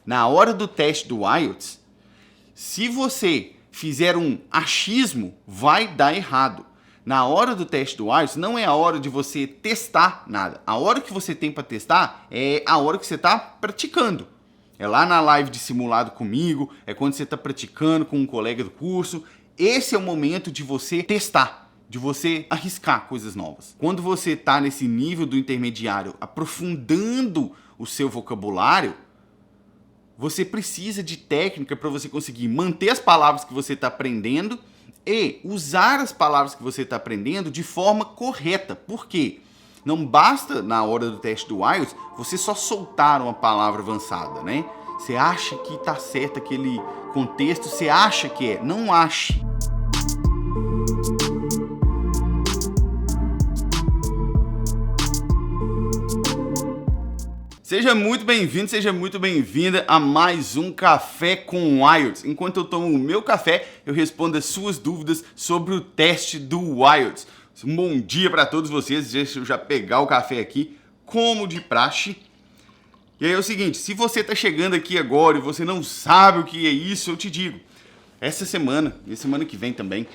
Na hora do teste do IELTS, se você fizer um achismo, vai dar errado. Na hora do teste do IELTS, não é a hora de você testar nada. A hora que você tem para testar é a hora que você está praticando. É lá na live de simulado comigo, é quando você está praticando com um colega do curso. Esse é o momento de você testar, de você arriscar coisas novas. Quando você está nesse nível do intermediário, aprofundando o seu vocabulário, você precisa de técnica para você conseguir manter as palavras que você está aprendendo e usar as palavras que você está aprendendo de forma correta. Por quê? Não basta, na hora do teste do IELTS, você só soltar uma palavra avançada, né? Você acha que está certo aquele contexto, você acha que é. Não ache. Seja muito bem-vindo, seja muito bem-vinda a mais um Café com IELTS. Enquanto eu tomo o meu café, eu respondo as suas dúvidas sobre o teste do IELTS. Um bom dia para todos vocês, deixa eu já pegar o café aqui, como de praxe. E aí é o seguinte, se você está chegando aqui agora e você não sabe o que é isso, eu te digo. Essa semana, e semana que vem também,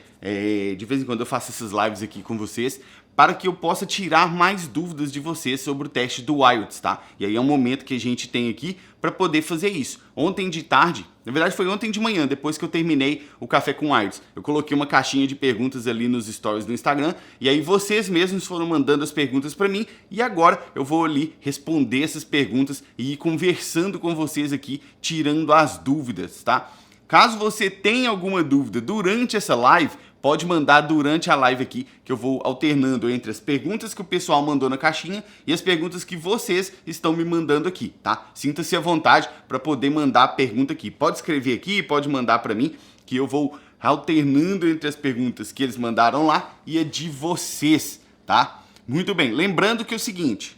de vez em quando eu faço essas lives aqui com vocês, para que eu possa tirar mais dúvidas de vocês sobre o teste do IELTS, tá? E aí é um momento que a gente tem aqui para poder fazer isso. Ontem de tarde, na verdade foi ontem de manhã, depois que eu terminei o Café com IELTS, eu coloquei uma caixinha de perguntas ali nos stories do Instagram, e aí vocês mesmos foram mandando as perguntas para mim, e agora eu vou ali responder essas perguntas e ir conversando com vocês aqui, tirando as dúvidas, tá? Caso você tenha alguma dúvida durante essa live, pode mandar durante a live aqui, que eu vou alternando entre as perguntas que o pessoal mandou na caixinha e as perguntas que vocês estão me mandando aqui, tá? Sinta-se à vontade para poder mandar a pergunta aqui. Pode escrever aqui, pode mandar para mim, que eu vou alternando entre as perguntas que eles mandaram lá e a de vocês, tá? Muito bem, lembrando que é o seguinte...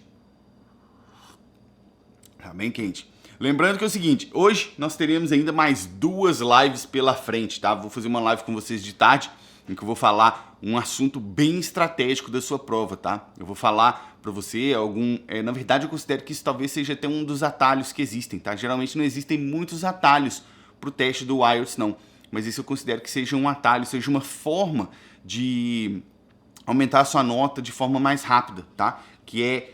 Tá bem quente. Lembrando que é o seguinte, hoje nós teremos ainda mais 2 lives pela frente, tá? Vou fazer uma live com vocês de tarde, em que eu vou falar um assunto bem estratégico da sua prova, tá? Eu vou falar para você na verdade eu considero que isso talvez seja até um dos atalhos que existem, tá? Geralmente não existem muitos atalhos pro teste do IELTS, não. Mas isso eu considero que seja um atalho, seja uma forma de aumentar a sua nota de forma mais rápida, tá? Que é...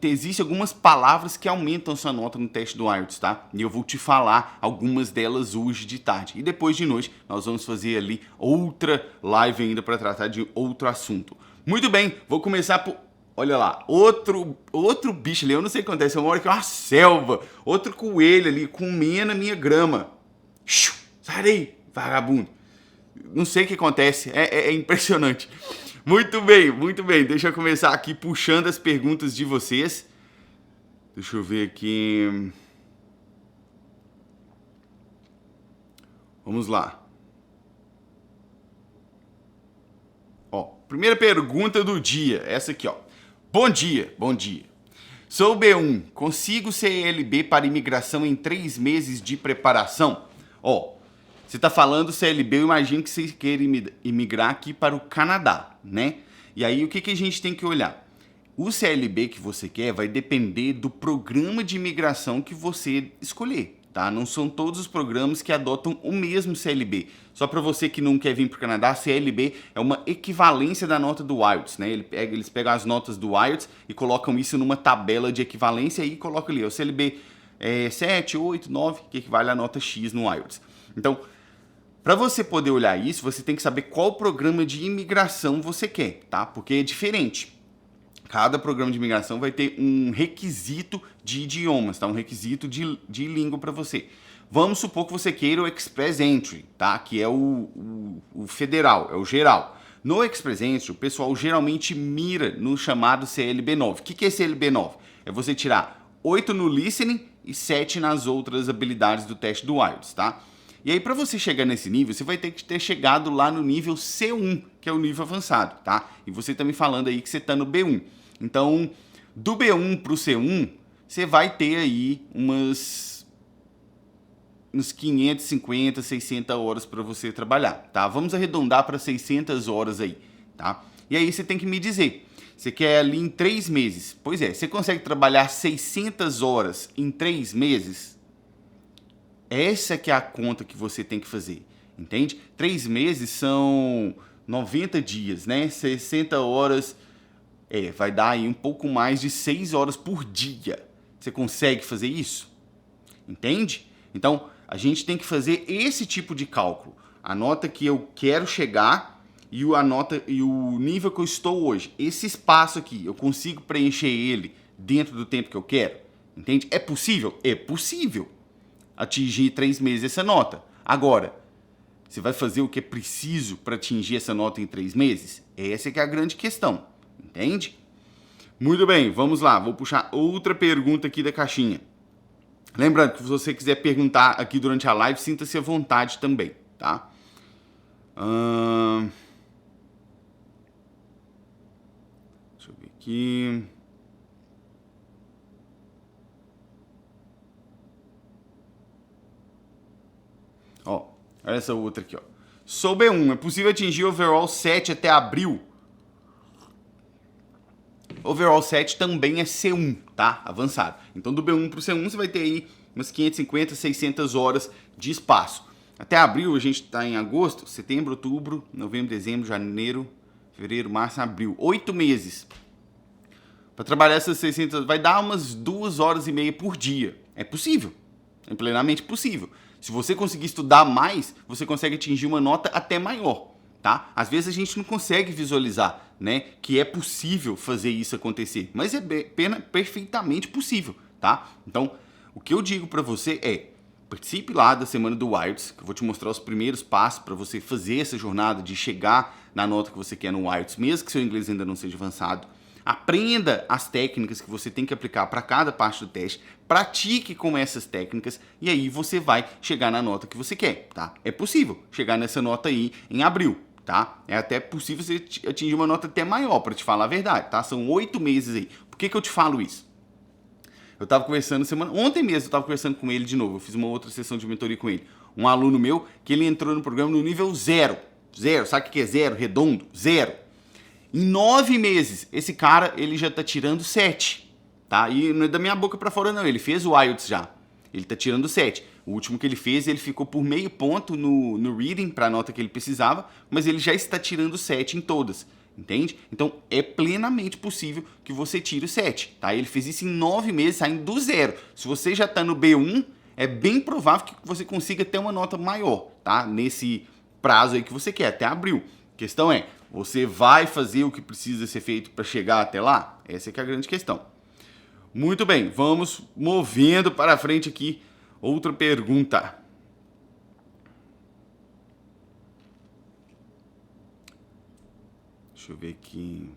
Existem algumas palavras que aumentam sua nota no teste do IELTS, tá? E eu vou te falar algumas delas hoje de tarde. E depois de noite nós vamos fazer ali outra live ainda para tratar de outro assunto. Muito bem, vou começar por... Olha lá, outro bicho ali, eu não sei o que acontece, eu moro aqui uma selva. Outro coelho ali comendo a minha grama. Sai daí, vagabundo. Não sei o que acontece, é impressionante. Muito bem. Deixa eu começar aqui puxando as perguntas de vocês. Deixa eu ver aqui. Vamos lá. Ó, primeira pergunta do dia, essa aqui, ó. Bom dia. Sou B1, consigo CLB para imigração em 3 meses de preparação? Ó, você está falando CLB, eu imagino que você queira imigrar aqui para o Canadá, né? E aí o que a gente tem que olhar? O CLB que você quer vai depender do programa de imigração que você escolher, tá? Não são todos os programas que adotam o mesmo CLB. Só para você que não quer vir para o Canadá, CLB é uma equivalência da nota do IELTS, né? Eles pegam as notas do IELTS e colocam isso numa tabela de equivalência e colocam ali, o CLB 7, 8, 9, que equivale à nota X no IELTS. Então, para você poder olhar isso, você tem que saber qual programa de imigração você quer, tá? Porque é diferente. Cada programa de imigração vai ter um requisito de idiomas, tá? Um requisito de língua para você. Vamos supor que você queira o Express Entry, tá? Que é o federal, é o geral. No Express Entry, o pessoal geralmente mira no chamado CLB9. O que é CLB9? É você tirar 8 no listening e 7 nas outras habilidades do teste do IELTS, tá? E aí, para você chegar nesse nível, você vai ter que ter chegado lá no nível C1, que é o nível avançado, tá? E você tá me falando aí que você tá no B1. Então, do B1 pro C1, você vai ter aí uns 550, 600 horas para você trabalhar, tá? Vamos arredondar para 600 horas aí, tá? E aí você tem que me dizer, você quer ali em 3 meses. Pois é, você consegue trabalhar 600 horas em 3 meses? Essa que é a conta que você tem que fazer, entende? 3 meses são 90 dias, né? 60 horas, vai dar aí um pouco mais de 6 horas por dia. Você consegue fazer isso? Entende? Então, a gente tem que fazer esse tipo de cálculo. A nota que eu quero chegar e o nível que eu estou hoje. Esse espaço aqui, eu consigo preencher ele dentro do tempo que eu quero? Entende? É possível? É possível atingir 3 meses essa nota. Agora, você vai fazer o que é preciso para atingir essa nota em 3 meses? Essa é que é a grande questão. Entende? Muito bem, vamos lá. Vou puxar outra pergunta aqui da caixinha. Lembrando que se você quiser perguntar aqui durante a live, sinta-se à vontade também, tá? Deixa eu ver aqui. Ó, olha essa outra aqui, ó. Sou B1, é possível atingir overall 7 até abril? Overall 7 também é C1, tá? Avançado. Então do B1 pro C1 você vai ter aí umas 550, 600 horas de espaço. Até abril, a gente está em agosto, setembro, outubro, novembro, dezembro, janeiro, fevereiro, março, abril. 8 meses. Para trabalhar essas 600, vai dar umas 2 horas e meia por dia. É possível. É plenamente possível. Se você conseguir estudar mais, você consegue atingir uma nota até maior, tá? Às vezes a gente não consegue visualizar, né, que é possível fazer isso acontecer, mas é perfeitamente possível, tá? Então, o que eu digo para você é: participe lá da semana do IELTS, que eu vou te mostrar os primeiros passos para você fazer essa jornada de chegar na nota que você quer no IELTS, mesmo que seu inglês ainda não seja avançado. Aprenda as técnicas que você tem que aplicar para cada parte do teste, pratique com essas técnicas e aí você vai chegar na nota que você quer, tá? É possível chegar nessa nota aí em abril, tá? É até possível você atingir uma nota até maior, para te falar a verdade, tá? São 8 meses aí. Por que eu te falo isso? Eu estava conversando ontem mesmo eu estava conversando com ele de novo, eu fiz uma outra sessão de mentoria com ele. Um aluno meu que ele entrou no programa no nível 0. Zero, sabe o que é zero? Redondo? 0. Em 9 meses, esse cara, ele já tá tirando 7, tá? E não é da minha boca pra fora, não. Ele fez o IELTS já. Ele tá tirando 7. O último que ele fez, ele ficou por meio ponto no reading, pra nota que ele precisava, mas ele já está tirando 7 em todas, entende? Então, é plenamente possível que você tire o 7, tá? Ele fez isso em 9 meses, saindo do 0. Se você já tá no B1, é bem provável que você consiga ter uma nota maior, tá? Nesse prazo aí que você quer, até abril. A questão é: você vai fazer o que precisa ser feito para chegar até lá? Essa é que é a grande questão. Muito bem, vamos movendo para frente aqui. Outra pergunta. Deixa eu ver aqui.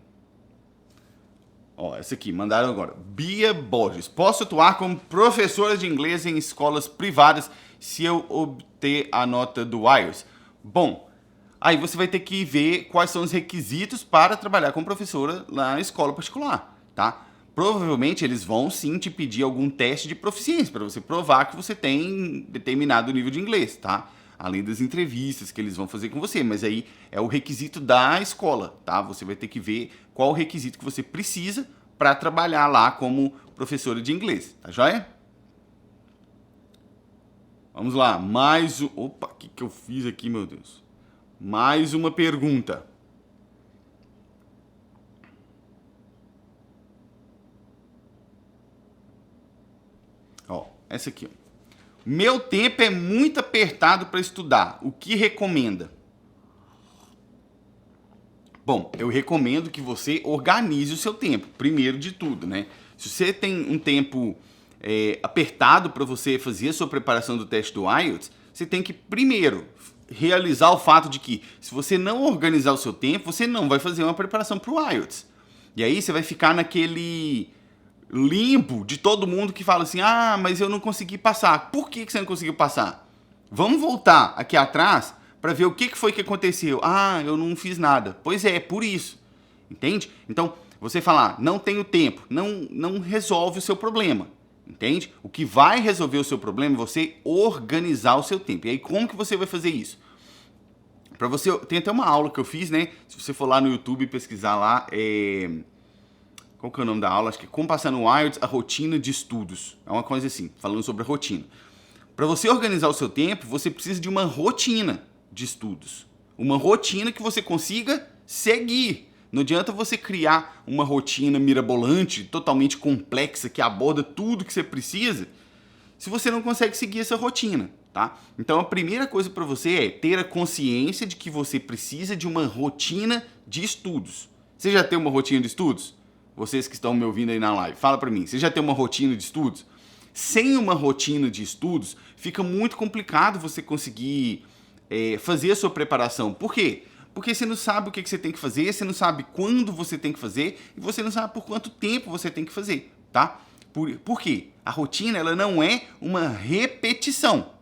Ó, essa aqui, mandaram agora. Bia Borges. Posso atuar como professora de inglês em escolas privadas se eu obter a nota do IELTS? Bom, aí você vai ter que ver quais são os requisitos para trabalhar como professora na escola particular, tá? Provavelmente eles vão sim te pedir algum teste de proficiência para você provar que você tem determinado nível de inglês, tá? Além das entrevistas que eles vão fazer com você, mas aí é o requisito da escola, tá? Você vai ter que ver qual o requisito que você precisa para trabalhar lá como professora de inglês, tá joia? Vamos lá, mais um... Opa, o que eu fiz aqui, meu Deus? Mais uma pergunta. Ó, essa aqui. Ó. Meu tempo é muito apertado para estudar. O que recomenda? Bom, eu recomendo que você organize o seu tempo, primeiro de tudo, né? Se você tem um tempo apertado para você fazer a sua preparação do teste do IELTS, você tem que primeiro realizar o fato de que, se você não organizar o seu tempo, você não vai fazer uma preparação para o IELTS. E aí você vai ficar naquele limbo de todo mundo que fala assim: ah, mas eu não consegui passar. Por que você não conseguiu passar? Vamos voltar aqui atrás para ver o que foi que aconteceu. Ah, eu não fiz nada. Pois é por isso. Entende? Então, você falar, não tenho tempo, não resolve o seu problema. Entende? O que vai resolver o seu problema é você organizar o seu tempo. E aí, como que você vai fazer isso? Para você, tem até uma aula que eu fiz, né? Se você for lá no YouTube e pesquisar lá, qual que é o nome da aula? Acho que é Como Passar no IELTS, a Rotina de Estudos. É uma coisa assim, falando sobre a rotina. Para você organizar o seu tempo, você precisa de uma rotina de estudos. Uma rotina que você consiga seguir. Não adianta você criar uma rotina mirabolante, totalmente complexa, que aborda tudo que você precisa, se você não consegue seguir essa rotina, tá? Então a primeira coisa para você é ter a consciência de que você precisa de uma rotina de estudos. Você já tem uma rotina de estudos? Vocês que estão me ouvindo aí na live, fala para mim, você já tem uma rotina de estudos? Sem uma rotina de estudos, fica muito complicado você conseguir fazer a sua preparação. Por quê? Porque você não sabe o que você tem que fazer, você não sabe quando você tem que fazer e você não sabe por quanto tempo você tem que fazer, tá? Por quê? A rotina ela não é uma repetição.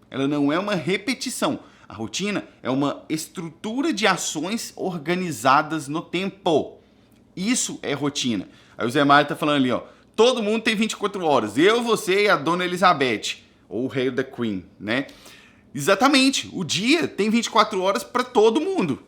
Ela não é uma repetição. A rotina é uma estrutura de ações organizadas no tempo. Isso é rotina. Aí o Zé Mário tá falando ali, ó. Todo mundo tem 24 horas. Eu, você e a Dona Elizabeth. Ou o rei da Queen, né? Exatamente. O dia tem 24 horas para todo mundo.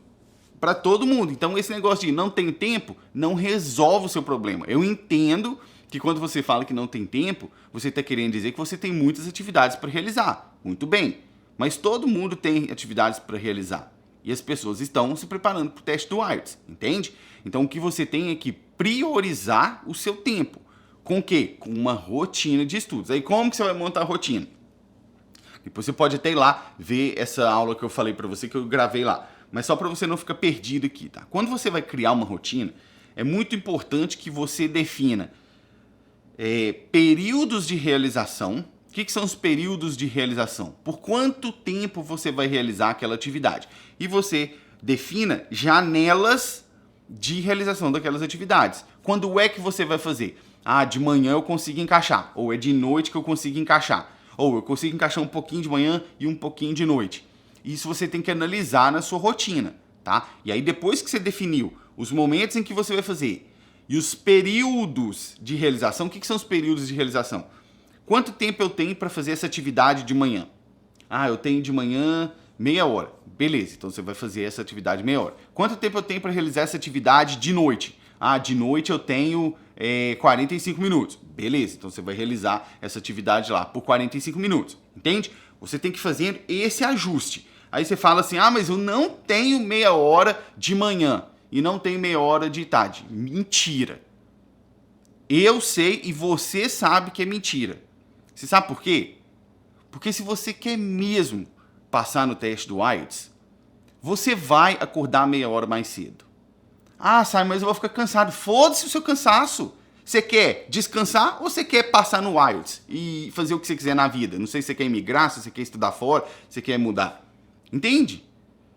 Para todo mundo. Então esse negócio de não tem tempo não resolve o seu problema. Eu entendo que quando você fala que não tem tempo, você está querendo dizer que você tem muitas atividades para realizar. Muito bem. Mas todo mundo tem atividades para realizar. E as pessoas estão se preparando para o teste do IELTS. Entende? Então o que você tem é que priorizar o seu tempo. Com o quê? Com uma rotina de estudos. Aí como que você vai montar a rotina? Depois você pode até ir lá ver essa aula que eu falei para você, que eu gravei lá. Mas só para você não ficar perdido aqui, tá? Quando você vai criar uma rotina, é muito importante que você defina períodos de realização. O que são os períodos de realização? Por quanto tempo você vai realizar aquela atividade? E você defina janelas de realização daquelas atividades. Quando é que você vai fazer? Ah, de manhã eu consigo encaixar. Ou é de noite que eu consigo encaixar. Ou eu consigo encaixar um pouquinho de manhã e um pouquinho de noite. Isso você tem que analisar na sua rotina, tá? E aí depois que você definiu os momentos em que você vai fazer e os períodos de realização, o que são os períodos de realização? Quanto tempo eu tenho para fazer essa atividade de manhã? Ah, eu tenho de manhã meia hora. Beleza, então você vai fazer essa atividade meia hora. Quanto tempo eu tenho para realizar essa atividade de noite? Ah, de noite eu tenho 45 minutos. Beleza, então você vai realizar essa atividade lá por 45 minutos. Entende? Você tem que fazer esse ajuste. Aí você fala assim, ah, mas eu não tenho meia hora de manhã e não tenho meia hora de tarde. Mentira. Eu sei e você sabe que é mentira. Você sabe por quê? Porque se você quer mesmo passar no teste do IELTS, você vai acordar meia hora mais cedo. Ah, sai, mas eu vou ficar cansado. Foda-se o seu cansaço. Você quer descansar ou você quer passar no IELTS e fazer o que você quiser na vida? Não sei se você quer imigrar, se você quer estudar fora, se você quer mudar. Entende?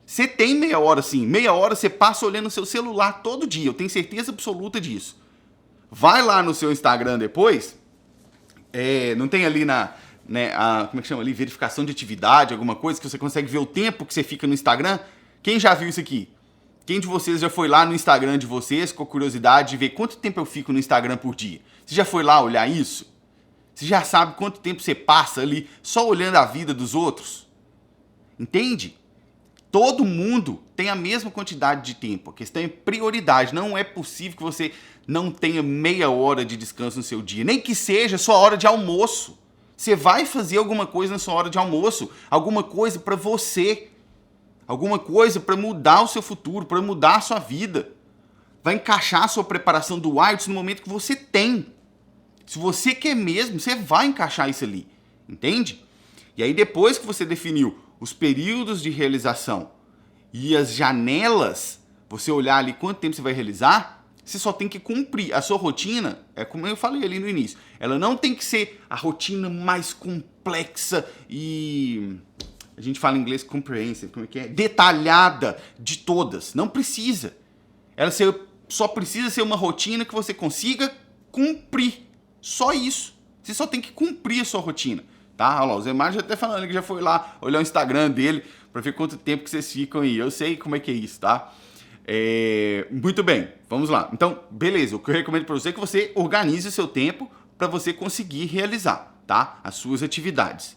Você tem meia hora sim. Meia hora você passa olhando o seu celular todo dia. Eu tenho certeza absoluta disso. Vai lá no seu Instagram depois. Não tem ali como é que chama ali? Verificação de atividade, alguma coisa, que você consegue ver o tempo que você fica no Instagram. Quem já viu isso aqui? Quem de vocês já foi lá no Instagram de vocês com a curiosidade de ver quanto tempo eu fico no Instagram por dia? Você já foi lá olhar isso? Você já sabe quanto tempo você passa ali só olhando a vida dos outros? Entende? Todo mundo tem a mesma quantidade de tempo. A questão é prioridade. Não é possível que você não tenha meia hora de descanso no seu dia. Nem que seja sua hora de almoço. Você vai fazer alguma coisa na sua hora de almoço. Alguma coisa para você. Alguma coisa para mudar o seu futuro, para mudar a sua vida. Vai encaixar a sua preparação do IELTS no momento que você tem. Se você quer mesmo, você vai encaixar isso ali. Entende? E aí depois que você definiu os períodos de realização e as janelas, você olhar ali quanto tempo você vai realizar, você só tem que cumprir. A sua rotina, é como eu falei ali no início, ela não tem que ser a rotina mais complexa e... a gente fala em inglês comprehensive, como é que é? Detalhada de todas. Não precisa. Só precisa ser uma rotina que você consiga cumprir. Só isso. Você só tem que cumprir a sua rotina. Tá? Olha lá, o Zé Mário já até falando que já foi lá olhar o Instagram dele para ver quanto tempo que vocês ficam aí. Eu sei como é que é isso, tá? Muito bem, vamos lá. Então, beleza. O que eu recomendo para você é que você organize o seu tempo para você conseguir realizar, tá? As suas atividades.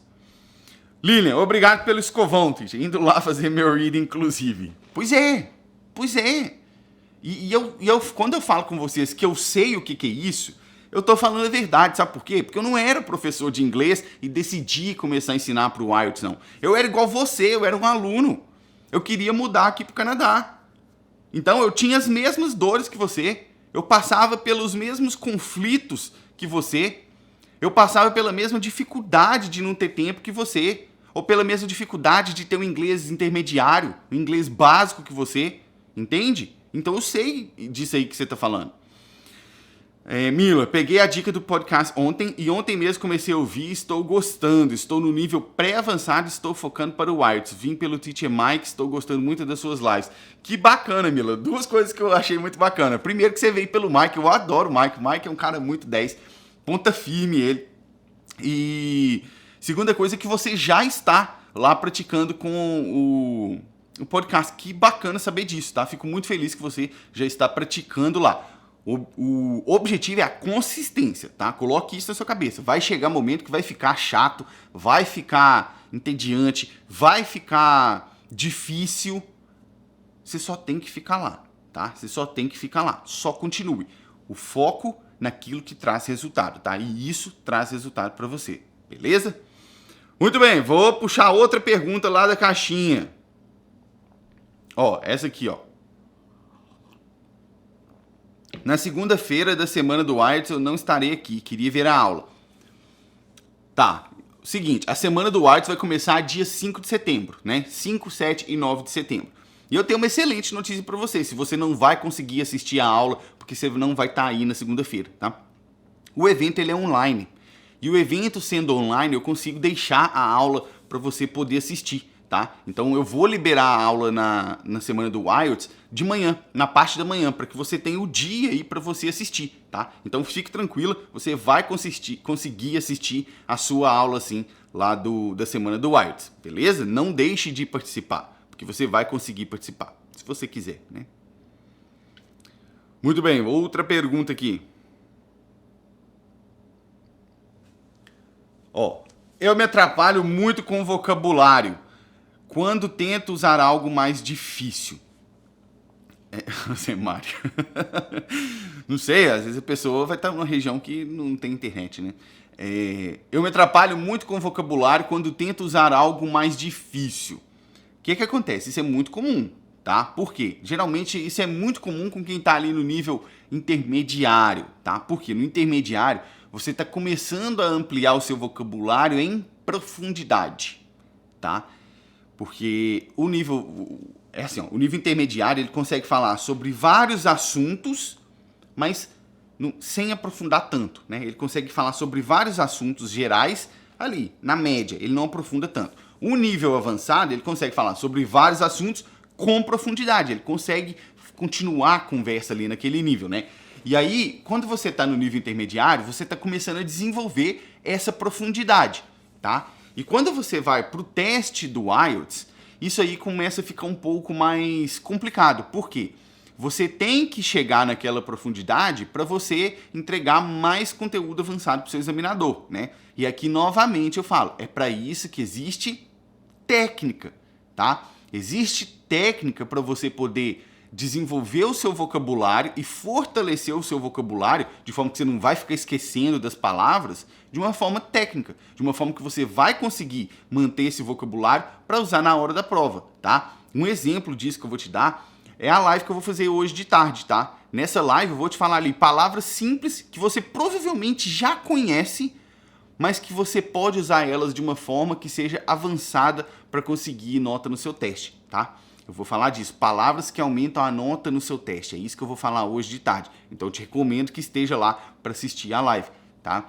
Lilian, obrigado pelo escovão, teacher. Indo lá fazer meu reading, inclusive. Pois é. E quando eu falo com vocês que eu sei o que é isso, Eu tô falando a verdade, sabe por quê? Porque eu não era professor de inglês e decidi começar a ensinar pro IELTS, não. Eu era igual você, eu era um aluno. Eu queria mudar aqui pro Canadá. Então eu tinha as mesmas dores que você. Eu passava pelos mesmos conflitos que você. Eu passava pela mesma dificuldade de não ter tempo que você. Ou pela mesma dificuldade de ter um inglês intermediário, um inglês básico que você. Entende? Então eu sei disso aí que você tá falando. Mila, peguei a dica do podcast ontem e ontem mesmo comecei a ouvir, estou gostando, estou no nível pré-avançado, estou focando para o IELTS. Vim pelo Teacher Mike, estou gostando muito das suas lives. Que bacana, Mila. Duas coisas que eu achei muito bacana. Primeiro que você veio pelo Mike, eu adoro o Mike. O Mike é um cara muito 10, ponta firme ele. E segunda coisa é que você já está lá praticando com o podcast. Que bacana saber disso, tá? Fico muito feliz que você já está praticando lá. O objetivo é a consistência, tá? Coloque isso na sua cabeça. Vai chegar um momento que vai ficar chato, vai ficar entediante, vai ficar difícil. Você só tem que ficar lá, tá? Você só tem que ficar lá. Só continue. O foco naquilo que traz resultado, tá? E isso traz resultado para você, beleza? Muito bem, vou puxar outra pergunta lá da caixinha. Ó, essa aqui, ó. Na segunda-feira da semana do IELTS eu não estarei aqui, queria ver a aula. Tá, seguinte, a semana do IELTS vai começar dia 5 de setembro, né? 5, 7 e 9 de setembro. E eu tenho uma excelente notícia para você, se você não vai conseguir assistir a aula, porque você não vai estar aí na segunda-feira, tá? O evento ele é online. E o evento sendo online, eu consigo deixar a aula para você poder assistir. Tá? Então eu vou liberar a aula na semana do IELTS de manhã, na parte da manhã, para que você tenha o dia aí para você assistir, tá? Então fique tranquila, você vai conseguir assistir a sua aula assim lá da semana do IELTS, beleza? Não deixe de participar, porque você vai conseguir participar, se você quiser, né? Muito bem, outra pergunta aqui. Ó, eu me atrapalho muito com o vocabulário quando tento usar algo mais difícil. Você, Mário. Não sei, às vezes a pessoa vai estar numa região que não tem internet, né? Eu me atrapalho muito com o vocabulário quando tento usar algo mais difícil. O que acontece? Isso é muito comum, tá? Por quê? Geralmente isso é muito comum com quem está ali no nível intermediário, tá? Porque no intermediário você está começando a ampliar o seu vocabulário em profundidade, tá? Porque o nível o nível intermediário ele consegue falar sobre vários assuntos, mas sem aprofundar tanto, né? Ele consegue falar sobre vários assuntos gerais ali, na média, ele não aprofunda tanto. O nível avançado, ele consegue falar sobre vários assuntos com profundidade, ele consegue continuar a conversa ali naquele nível, né? E aí, quando você está no nível intermediário, você está começando a desenvolver essa profundidade, tá? E quando você vai para o teste do IELTS, isso aí começa a ficar um pouco mais complicado. Por quê? Você tem que chegar naquela profundidade para você entregar mais conteúdo avançado para o seu examinador, né? E aqui, novamente, eu falo, é para isso que existe técnica, tá? Existe técnica para você poder desenvolver o seu vocabulário e fortalecer o seu vocabulário de forma que você não vai ficar esquecendo das palavras de uma forma técnica, de uma forma que você vai conseguir manter esse vocabulário para usar na hora da prova, tá? Um exemplo disso que eu vou te dar é a live que eu vou fazer hoje de tarde, tá? Nessa live eu vou te falar ali palavras simples que você provavelmente já conhece, mas que você pode usar elas de uma forma que seja avançada para conseguir nota no seu teste, tá? Eu vou falar disso, palavras que aumentam a nota no seu teste. É isso que eu vou falar hoje de tarde. Então eu te recomendo que esteja lá para assistir a live, tá?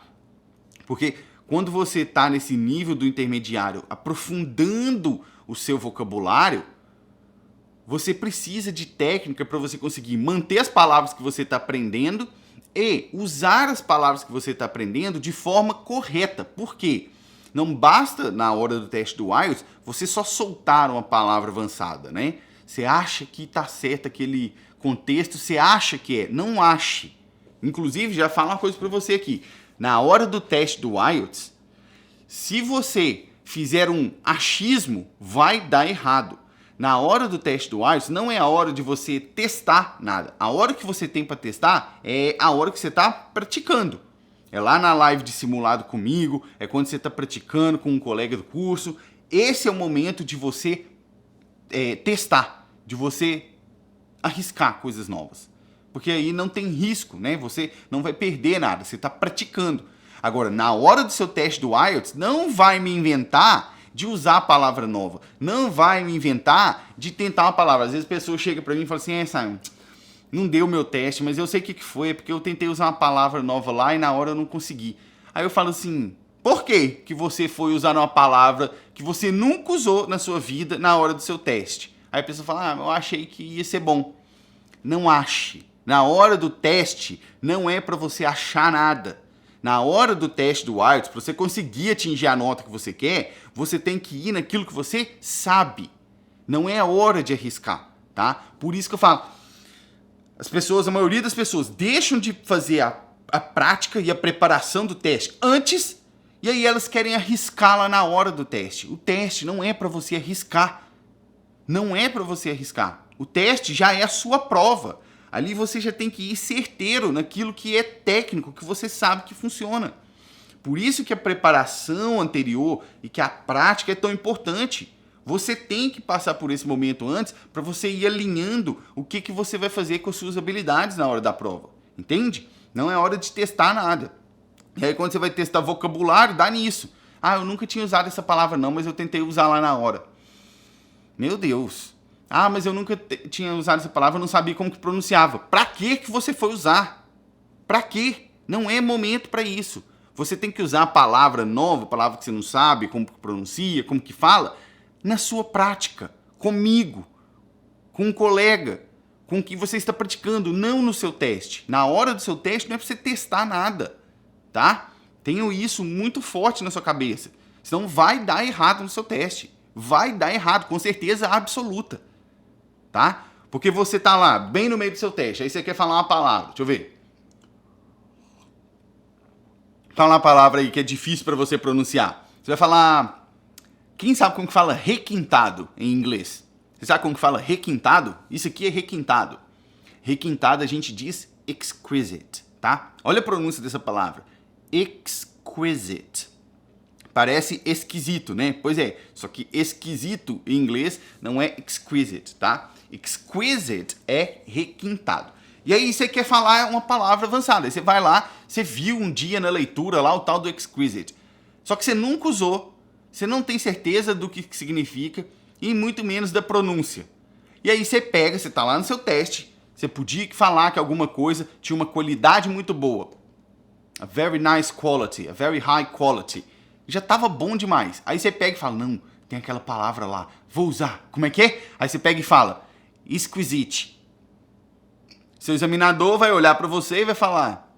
Porque quando você está nesse nível do intermediário, aprofundando o seu vocabulário, você precisa de técnica para você conseguir manter as palavras que você está aprendendo e usar as palavras que você está aprendendo de forma correta. Por quê? Não basta, na hora do teste do IELTS, você só soltar uma palavra avançada, né? Você acha que está certo aquele contexto, você acha que é. Não ache. Inclusive, já falo uma coisa para você aqui. Na hora do teste do IELTS, se você fizer um achismo, vai dar errado. Na hora do teste do IELTS, não é a hora de você testar nada. A hora que você tem para testar é a hora que você está praticando. É lá na live de simulado comigo, é quando você está praticando com um colega do curso. Esse é o momento de você testar, de você arriscar coisas novas. Porque aí não tem risco, né? Você não vai perder nada, você está praticando. Agora, na hora do seu teste do IELTS, não vai me inventar de usar a palavra nova. Não vai me inventar de tentar uma palavra. Às vezes a pessoa chega para mim e fala assim, Simon, não deu o meu teste, mas eu sei o que foi, porque eu tentei usar uma palavra nova lá e na hora eu não consegui. Aí eu falo assim, por que você foi usar uma palavra que você nunca usou na sua vida na hora do seu teste? Aí a pessoa fala, eu achei que ia ser bom. Não ache. Na hora do teste, não é para você achar nada. Na hora do teste do IELTS, para você conseguir atingir a nota que você quer, você tem que ir naquilo que você sabe. Não é a hora de arriscar, tá? Por isso que eu falo, a maioria das pessoas deixam de fazer a prática e a preparação do teste antes, e aí elas querem arriscar lá na hora do teste. O teste não é para você arriscar. Não é para você arriscar. O teste já é a sua prova. Ali você já tem que ir certeiro naquilo que é técnico, que você sabe que funciona. Por isso que a preparação anterior e que a prática é tão importante. Você tem que passar por esse momento antes para você ir alinhando o que você vai fazer com as suas habilidades na hora da prova. Entende? Não é hora de testar nada. E aí quando você vai testar vocabulário, dá nisso. Eu nunca tinha usado essa palavra não, mas eu tentei usar lá na hora. Meu Deus. Mas eu nunca tinha usado essa palavra, eu não sabia como que pronunciava. Pra que você foi usar? Pra quê? Não é momento para isso. Você tem que usar a palavra nova, palavra que você não sabe, como que pronuncia, como que fala, na sua prática, comigo, com um colega, com quem você está praticando, não no seu teste. Na hora do seu teste não é para você testar nada, tá? Tenha isso muito forte na sua cabeça. Senão vai dar errado no seu teste. Vai dar errado, com certeza absoluta. Tá? Porque você tá lá, bem no meio do seu teste, aí você quer falar uma palavra, deixa eu ver. Fala uma palavra aí que é difícil para você pronunciar. Você vai falar, quem sabe como que fala requintado em inglês? Você sabe como que fala requintado? Isso aqui é requintado. Requintado a gente diz exquisite, tá? Olha a pronúncia dessa palavra, exquisite. Parece esquisito, né? Pois é, só que esquisito em inglês não é exquisite, tá? Exquisite é requintado. E aí você quer falar uma palavra avançada. Aí você vai lá, você viu um dia na leitura lá o tal do exquisite. Só que você nunca usou, você não tem certeza do que significa e muito menos da pronúncia. E aí você pega, você tá lá no seu teste, você podia falar que alguma coisa tinha uma qualidade muito boa. A very nice quality, a very high quality. Já tava bom demais. Aí você pega e fala, não, tem aquela palavra lá, vou usar. Como é que é? Aí você pega e fala, exquisite. Seu examinador vai olhar para você e vai falar,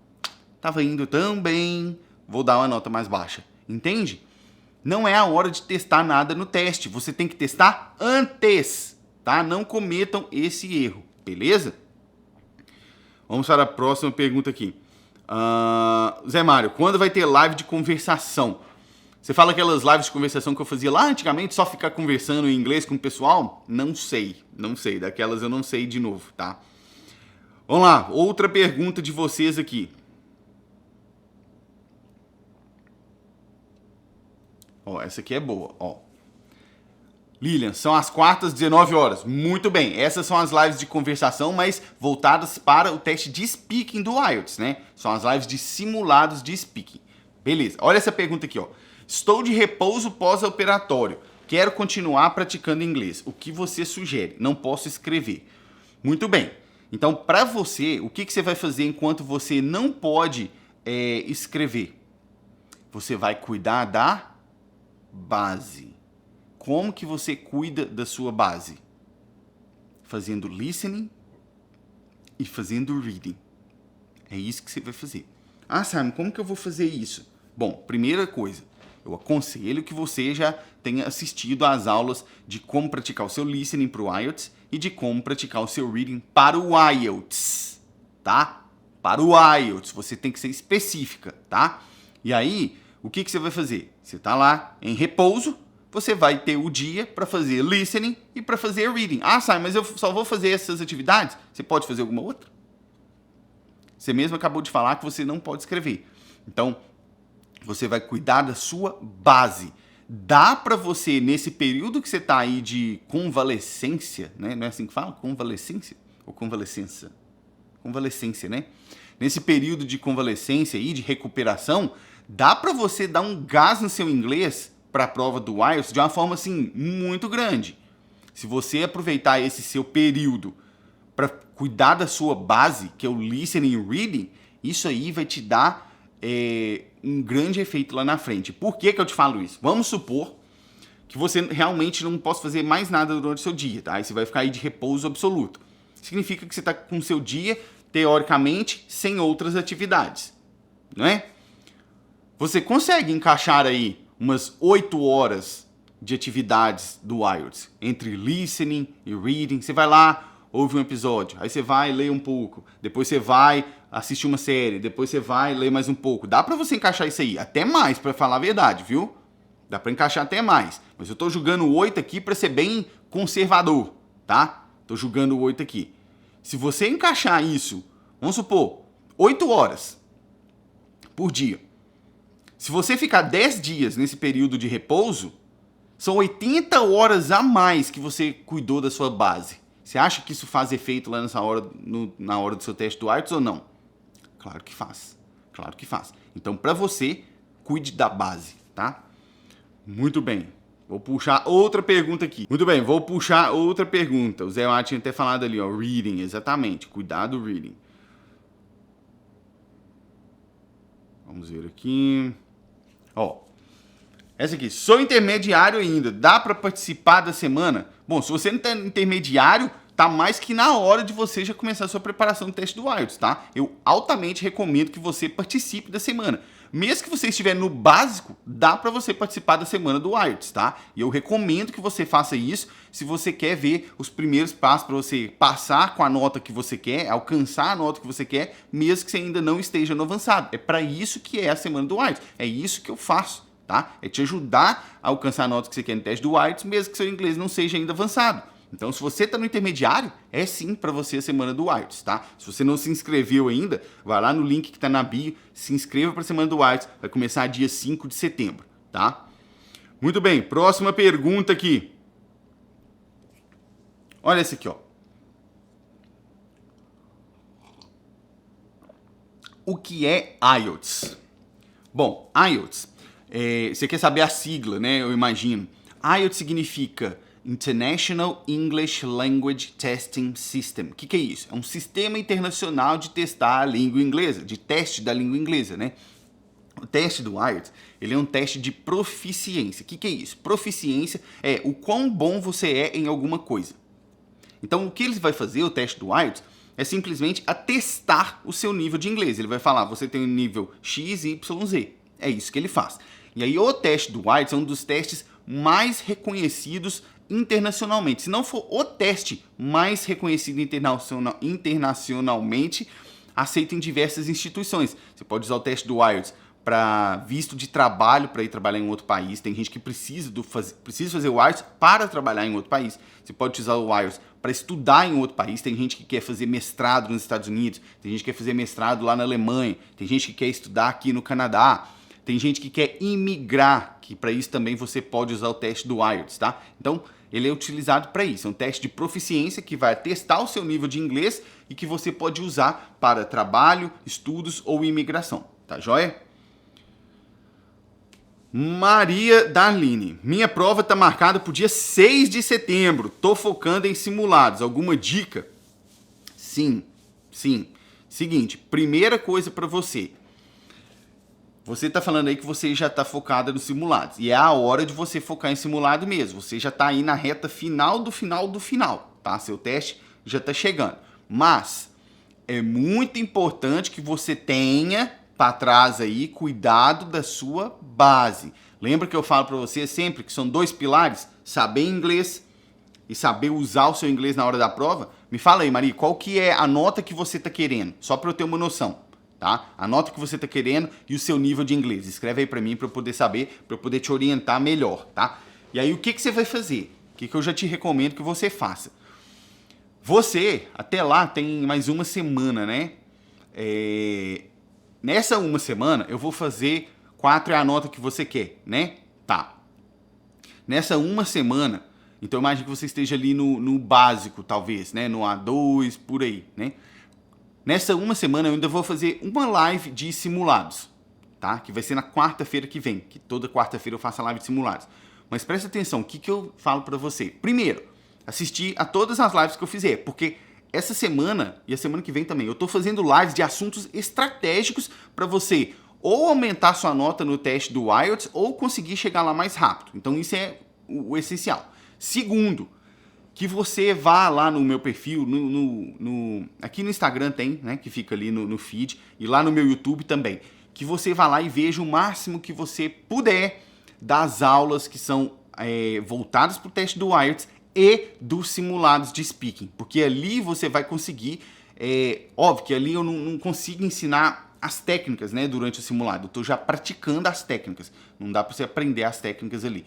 tava indo tão bem, vou dar uma nota mais baixa. Entende? Não é a hora de testar nada no teste. Você tem que testar antes, tá? Não cometam esse erro, beleza? Vamos para a próxima pergunta aqui. Zé Mário, quando vai ter live de conversação? Você fala aquelas lives de conversação que eu fazia lá antigamente, só ficar conversando em inglês com o pessoal? Não sei. Daquelas eu não sei de novo, tá? Vamos lá, outra pergunta de vocês aqui. Essa aqui é boa, Lilian, são as quartas, 19 horas. Muito bem, essas são as lives de conversação, mas voltadas para o teste de speaking do IELTS, né? São as lives de simulados de speaking. Beleza, olha essa pergunta aqui, Estou de repouso pós-operatório. Quero continuar praticando inglês. O que você sugere? Não posso escrever. Muito bem. Então, para você, o que você vai fazer enquanto você não pode escrever? Você vai cuidar da base. Como que você cuida da sua base? Fazendo listening e fazendo reading. É isso que você vai fazer. Simon, como que eu vou fazer isso? Bom, primeira coisa, eu aconselho que você já tenha assistido às aulas de como praticar o seu listening para o IELTS e de como praticar o seu reading para o IELTS, tá? Para o IELTS, você tem que ser específica, tá? E aí, o que você vai fazer? Você está lá em repouso, você vai ter o dia para fazer listening e para fazer reading. Simon, mas eu só vou fazer essas atividades? Você pode fazer alguma outra? Você mesmo acabou de falar que você não pode escrever. Então, você vai cuidar da sua base. Dá para você, nesse período que você está aí de convalescência, né? Não é assim que fala? Convalescência? Ou convalescença? Convalescência, né? Nesse período de convalescência e de recuperação, dá para você dar um gás no seu inglês para a prova do IELTS de uma forma, assim, muito grande. Se você aproveitar esse seu período para cuidar da sua base, que é o listening e reading, isso aí vai te dar um grande efeito lá na frente. Por que eu te falo isso? Vamos supor que você realmente não possa fazer mais nada durante o seu dia, tá? Aí você vai ficar aí de repouso absoluto. Significa que você está com o seu dia, teoricamente, sem outras atividades, não é? Você consegue encaixar aí umas 8 horas de atividades do IELTS, entre listening e reading. Você vai lá, ouve um episódio, aí você vai ler um pouco, depois você vai assistir uma série, depois você vai ler mais um pouco. Dá pra você encaixar isso aí, até mais, pra falar a verdade, viu? Dá pra encaixar até mais. Mas eu tô julgando 8 aqui pra ser bem conservador, tá? Tô julgando 8 aqui. Se você encaixar isso, vamos supor, 8 horas por dia. Se você ficar 10 dias nesse período de repouso, são 80 horas a mais que você cuidou da sua base. Você acha que isso faz efeito lá nessa hora, na hora do seu teste do IELTS ou não? Claro que faz. Claro que faz. Então, para você, cuide da base, tá? Muito bem. Vou puxar outra pergunta aqui. Muito bem, vou puxar outra pergunta. O Zé Mar tinha até falado ali, ó, reading, exatamente. Cuidado, reading. Vamos ver aqui. Ó, essa aqui. Sou intermediário ainda. Dá para participar da semana? Bom, se você não tá intermediário, tá mais que na hora de você já começar a sua preparação do teste do IELTS, tá? Eu altamente recomendo que você participe da semana. Mesmo que você estiver no básico, dá para você participar da semana do IELTS, tá? E eu recomendo que você faça isso se você quer ver os primeiros passos para você passar com a nota que você quer, alcançar a nota que você quer, mesmo que você ainda não esteja no avançado. É para isso que é a semana do IELTS. É isso que eu faço, tá? É te ajudar a alcançar a nota que você quer no teste do IELTS, mesmo que seu inglês não seja ainda avançado. Então, se você está no intermediário, é sim para você a semana do IELTS, tá? Se você não se inscreveu ainda, vai lá no link que está na bio, se inscreva para a semana do IELTS, vai começar dia 5 de setembro, tá? Muito bem, próxima pergunta aqui. Olha essa aqui, ó. O que é IELTS? Bom, IELTS, você quer saber a sigla, né? Eu imagino. IELTS significa International English Language Testing System. O que é isso? É um sistema internacional de testar a língua inglesa, de teste da língua inglesa, né? O teste do IELTS, ele é um teste de proficiência. O que é isso? Proficiência é o quão bom você é em alguma coisa. Então, o que ele vai fazer, o teste do IELTS, é simplesmente atestar o seu nível de inglês. Ele vai falar, você tem um nível X, Y, Z. É isso que ele faz. E aí, o teste do IELTS é um dos testes mais reconhecidos internacionalmente. Se não for o teste mais reconhecido internacionalmente, aceito em diversas instituições. Você pode usar o teste do IELTS para visto de trabalho, para ir trabalhar em outro país. Tem gente que precisa fazer o IELTS para trabalhar em outro país. Você pode usar o IELTS para estudar em outro país. Tem gente que quer fazer mestrado nos Estados Unidos, tem gente que quer fazer mestrado lá na Alemanha, tem gente que quer estudar aqui no Canadá, tem gente que quer imigrar, que para isso também você pode usar o teste do IELTS, tá? Então, ele é utilizado para isso. É um teste de proficiência que vai testar o seu nível de inglês e que você pode usar para trabalho, estudos ou imigração. Tá joia? Maria Darline. Minha prova está marcada para o dia 6 de setembro. Tô focando em simulados. Alguma dica? Sim. Seguinte, primeira coisa para você. Você está falando aí que você já está focada nos simulados. E é a hora de você focar em simulado mesmo. Você já está aí na reta final do final, tá? Seu teste já está chegando. Mas é muito importante que você tenha para trás aí cuidado da sua base. Lembra que eu falo para você sempre que são 2 pilares? Saber inglês e saber usar o seu inglês na hora da prova? Me fala aí, Maria, qual que é a nota que você está querendo? Só para eu ter uma noção. Tá? A nota que você está querendo e o seu nível de inglês. Escreve aí para mim para eu poder saber, para eu poder te orientar melhor, tá? E aí o que você vai fazer? O que eu já te recomendo que você faça? Você, até lá, tem mais uma semana, né? nessa uma semana eu vou fazer 4 é a nota que você quer, né? Tá. Nessa uma semana, então imagine que você esteja ali no básico, talvez, né? No A2, por aí, né? Nessa uma semana eu ainda vou fazer uma live de simulados, tá? Que vai ser na quarta-feira que vem, que toda quarta-feira eu faço a live de simulados. Mas presta atenção, o que eu falo pra você? Primeiro, assistir a todas as lives que eu fizer, porque essa semana e a semana que vem também, eu tô fazendo lives de assuntos estratégicos pra você ou aumentar sua nota no teste do IELTS ou conseguir chegar lá mais rápido. Então isso é o essencial. Segundo, que você vá lá no meu perfil, aqui no Instagram tem, né, que fica ali no feed, e lá no meu YouTube também, que você vá lá e veja o máximo que você puder das aulas que são voltadas para o teste do IELTS e dos simulados de speaking, porque ali você vai conseguir, óbvio que ali eu não consigo ensinar as técnicas, né, durante o simulado, eu estou já praticando as técnicas, não dá para você aprender as técnicas ali.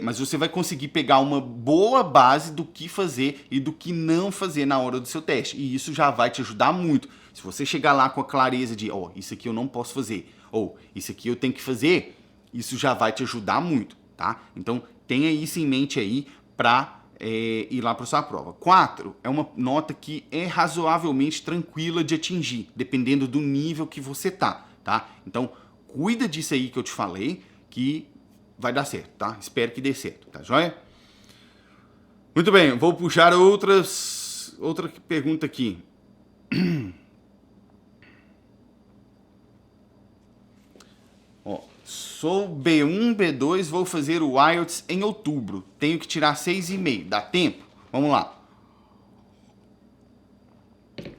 Mas você vai conseguir pegar uma boa base do que fazer e do que não fazer na hora do seu teste. E isso já vai te ajudar muito. Se você chegar lá com a clareza de, isso aqui eu não posso fazer, ou isso aqui eu tenho que fazer, isso já vai te ajudar muito, tá? Então, tenha isso em mente aí para ir lá para sua prova. 4 é uma nota que é razoavelmente tranquila de atingir, dependendo do nível que você tá? Então, cuida disso aí que eu te falei, que vai dar certo, tá? Espero que dê certo, tá joia? Muito bem, vou puxar outra pergunta aqui. Sou B1, B2, vou fazer o IELTS em outubro. Tenho que tirar 6,5. Dá tempo? Vamos lá.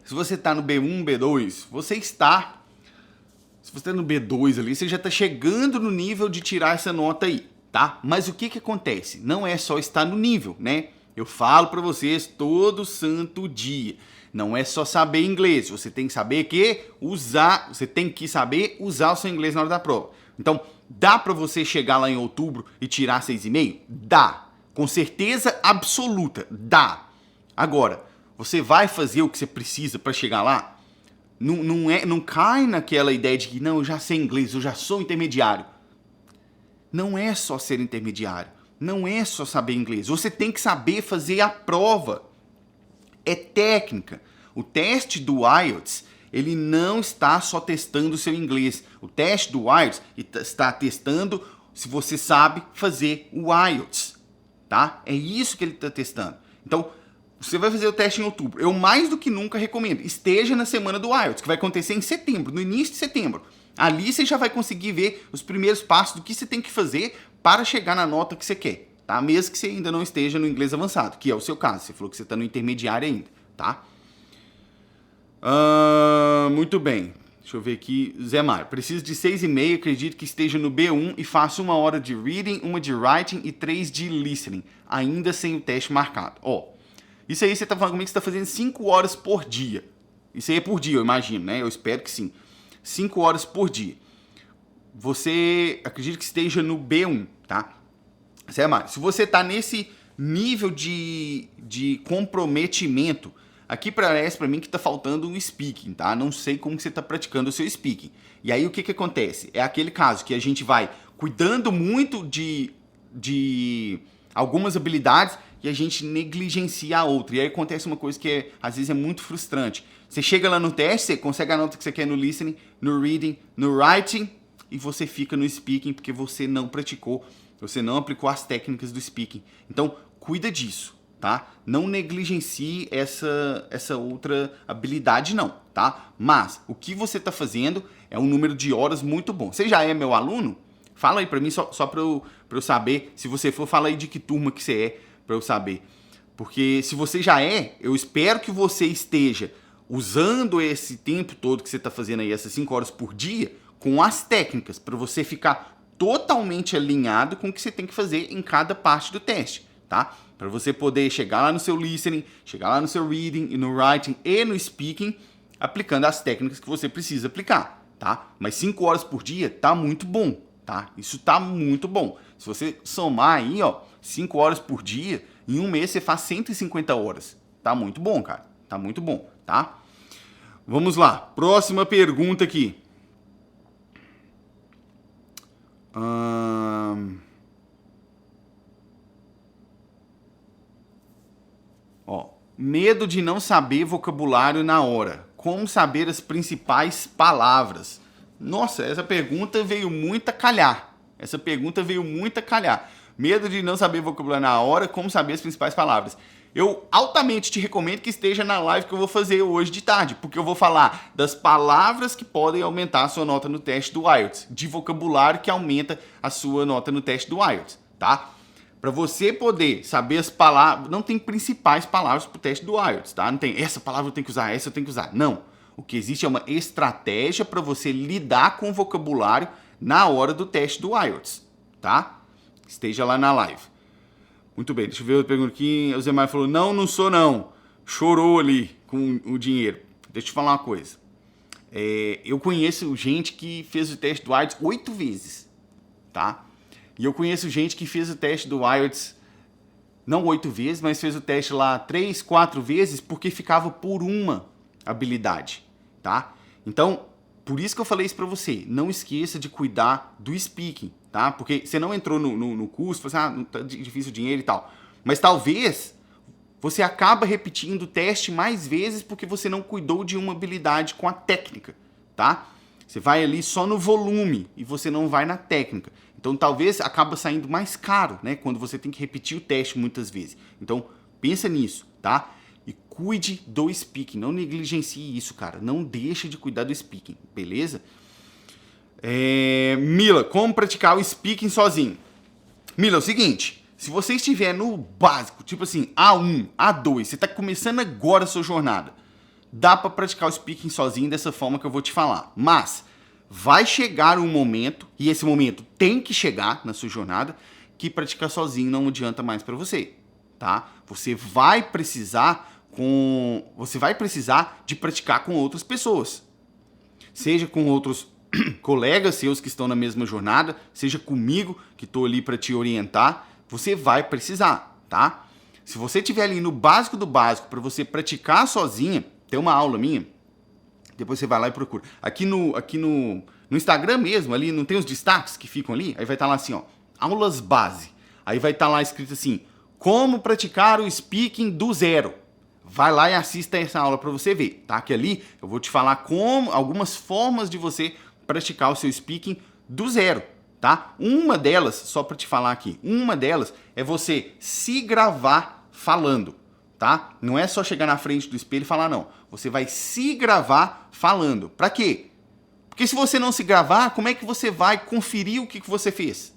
Se você está no B1, B2, se você está no B2 ali, você já está chegando no nível de tirar essa nota aí, tá? Mas o que acontece? Não é só estar no nível, né? Eu falo para vocês todo santo dia. Não é só saber inglês, você tem que saber você tem que saber usar o seu inglês na hora da prova. Então, dá para você chegar lá em outubro e tirar 6,5? Dá. Com certeza absoluta, dá. Agora, você vai fazer o que você precisa para chegar lá? Não cai naquela ideia de que, não, eu já sei inglês, eu já sou intermediário. Não é só ser intermediário. Não é só saber inglês. Você tem que saber fazer a prova. É técnica. O teste do IELTS, ele não está só testando o seu inglês. O teste do IELTS está testando se você sabe fazer o IELTS, tá? É isso que ele está testando. Então, você vai fazer o teste em outubro. Eu mais do que nunca recomendo, esteja na semana do IELTS, que vai acontecer em setembro, no início de setembro. Ali você já vai conseguir ver os primeiros passos do que você tem que fazer para chegar na nota que você quer, tá? Mesmo que você ainda não esteja no inglês avançado, que é o seu caso. Você falou que você está no intermediário ainda, tá? Muito bem. Deixa eu ver aqui. Zé Mário. Preciso de 6,5. Acredito que esteja no B1 e faço 1 hora de reading, 1 de writing e 3 de listening. Ainda sem o teste marcado. Isso aí você está falando comigo que você está fazendo 5 horas por dia. Isso aí é por dia, eu imagino, né? Eu espero que sim. 5 horas por dia. Você acredita que esteja no B1, tá? Zé Mário, se você está nesse nível de comprometimento, aqui parece para mim que está faltando um speaking, tá? Não sei como que você está praticando o seu speaking. E aí o que acontece? É aquele caso que a gente vai cuidando muito de algumas habilidades e a gente negligencia a outra. E aí acontece uma coisa que às vezes é muito frustrante. Você chega lá no teste, você consegue a nota que você quer no listening, no reading, no writing, e você fica no speaking porque você não praticou, você não aplicou as técnicas do speaking. Então, cuida disso, tá? Não negligencie essa outra habilidade não, tá? Mas o que você está fazendo é um número de horas muito bom. Você já é meu aluno? Fala aí para mim só para eu saber. Se você for, fala aí de que turma que você é para eu saber. Porque se você já é, eu espero que você esteja usando esse tempo todo que você está fazendo aí, essas 5 horas por dia, com as técnicas, para você ficar totalmente alinhado com o que você tem que fazer em cada parte do teste, tá? Para você poder chegar lá no seu listening, chegar lá no seu reading, e no writing e no speaking, aplicando as técnicas que você precisa aplicar, tá? Mas 5 horas por dia tá muito bom, tá? Isso tá muito bom. Se você somar aí, 5 horas por dia, em um mês você faz 150 horas. Tá muito bom, cara. Tá muito bom, tá? Vamos lá. Próxima pergunta aqui. Ó, medo de não saber vocabulário na hora. Como saber as principais palavras? Nossa, essa pergunta veio muito a calhar. Medo de não saber vocabulário na hora, como saber as principais palavras. Eu altamente te recomendo que esteja na live que eu vou fazer hoje de tarde, porque eu vou falar das palavras que podem aumentar a sua nota no teste do IELTS, de vocabulário que aumenta a sua nota no teste do IELTS, tá? Para você poder saber as palavras, não tem principais palavras para o teste do IELTS, tá? Não tem essa palavra eu tenho que usar, essa eu tenho que usar. Não. O que existe é uma estratégia para você lidar com o vocabulário na hora do teste do IELTS, tá? Esteja lá na live. Muito bem, deixa eu ver outra pergunta aqui. O Zé Mário falou, não sou não. Chorou ali com o dinheiro. Deixa eu te falar uma coisa. Eu conheço gente que fez o teste do IELTS 8 vezes, tá? E eu conheço gente que fez o teste do IELTS, não 8 vezes, mas fez o teste lá 3, 4 vezes, porque ficava por uma habilidade, tá? Então, por isso que eu falei isso pra você. Não esqueça de cuidar do speaking, tá? Porque você não entrou no curso, falou assim, tá difícil o dinheiro e tal. Mas talvez você acaba repetindo o teste mais vezes porque você não cuidou de uma habilidade com a técnica, tá? Você vai ali só no volume e você não vai na técnica. Então talvez acaba saindo mais caro, né? Quando você tem que repetir o teste muitas vezes. Então pensa nisso, tá? E cuide do speaking. Não negligencie isso, cara. Não deixe de cuidar do speaking, beleza? Mila, como praticar o speaking sozinho? Mila, é o seguinte. Se você estiver no básico, tipo assim, A1, A2, você está começando agora a sua jornada, dá para praticar o speaking sozinho dessa forma que eu vou te falar. Mas vai chegar um momento, e esse momento tem que chegar na sua jornada, que praticar sozinho não adianta mais para você, tá? Você vai precisar de praticar com outras pessoas. Seja com outros colegas seus que estão na mesma jornada, seja comigo que estou ali para te orientar, você vai precisar, tá? Se você estiver ali no básico do básico para você praticar sozinha, tem uma aula minha, depois você vai lá e procura. Aqui no Instagram mesmo, ali não tem os destaques que ficam ali? Aí vai estar lá assim, ó, aulas base. Aí vai estar lá escrito assim, como praticar o speaking do zero. Vai lá e assista essa aula para você ver, tá? Que ali eu vou te falar como algumas formas de você praticar o seu speaking do zero, tá? Uma delas, só para te falar aqui, uma delas é você se gravar falando, tá? Não é só chegar na frente do espelho e falar, não. Você vai se gravar falando. Para quê? Porque se você não se gravar, como é que você vai conferir o que você fez?